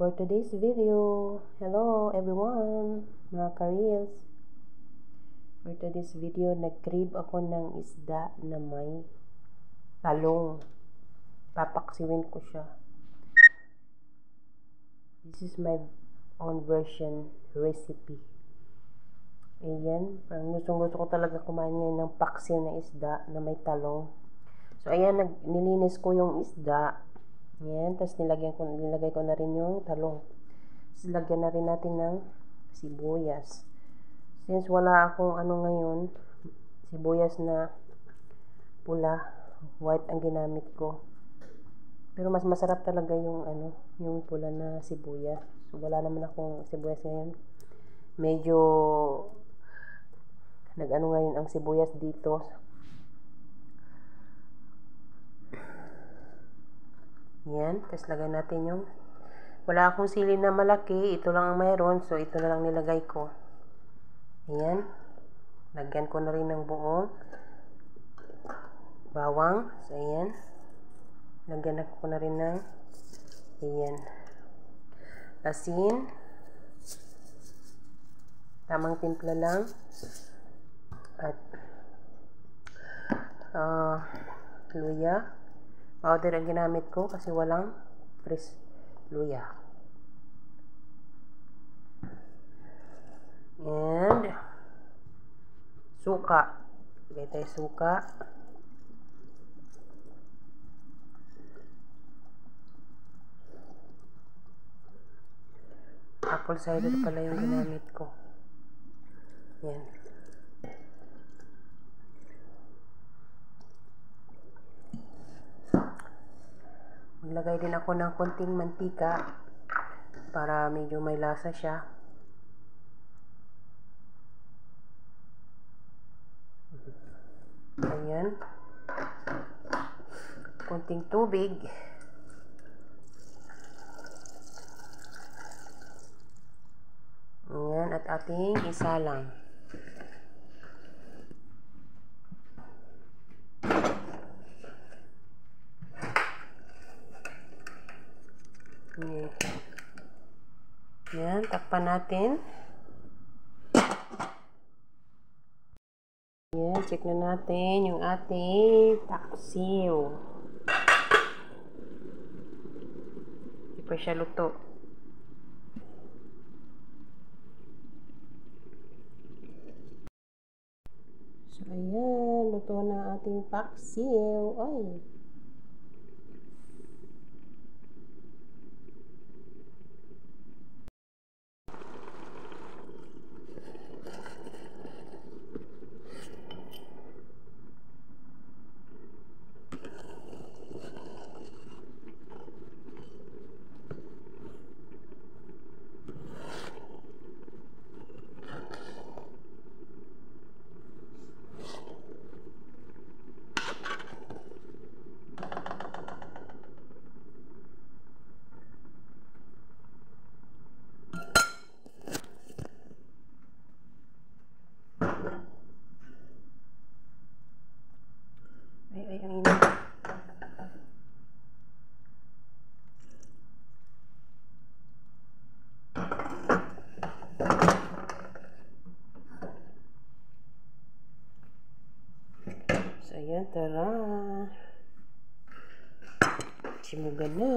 For today's video, hello everyone, mga ka-reels. For today's video, nag-crave ako ng isda na may talong. Papaksiwin ko siya. This is my own version recipe. Ayan, gusto ko talaga kumain ngayon ng paksiw na isda na may talong. So ayan, nilinis ko yung isda. Ayan, tapos nilagay ko na rin yung talong. Tapos lagyan na rin natin ng sibuyas. Since wala akong ngayon, sibuyas na pula, white ang ginamit ko. Pero mas masarap talaga yung yung pula na sibuyas. So wala naman akong sibuyas ngayon. Medyo ngayon ang sibuyas dito. Yan, tapos lagay natin yung wala akong sili na malaki, ito lang ang mayroon, so ito na lang nilagay ko. Ayan, lagyan ko na rin ng buong bawang. So ayan, lagyan ko na rin ng ayan, asin, tamang timpla lang, at luya powder ang ginamit ko kasi walang fresh luya. And suka. Lagay tayo suka. Apple cider pala yung ginamit ko. Yan. Maglagay din ako ng konting mantika para medyo may lasa siya. Ayan. Konting tubig. Ayan, at ating isalang. Yan, takpan natin. Yan, check na natin yung ating paksiw. Hindi pa siya luto. So, ayan, luto na ating paksiw. Ay! Ay, ang init. So, ayan, tara. Simugan na.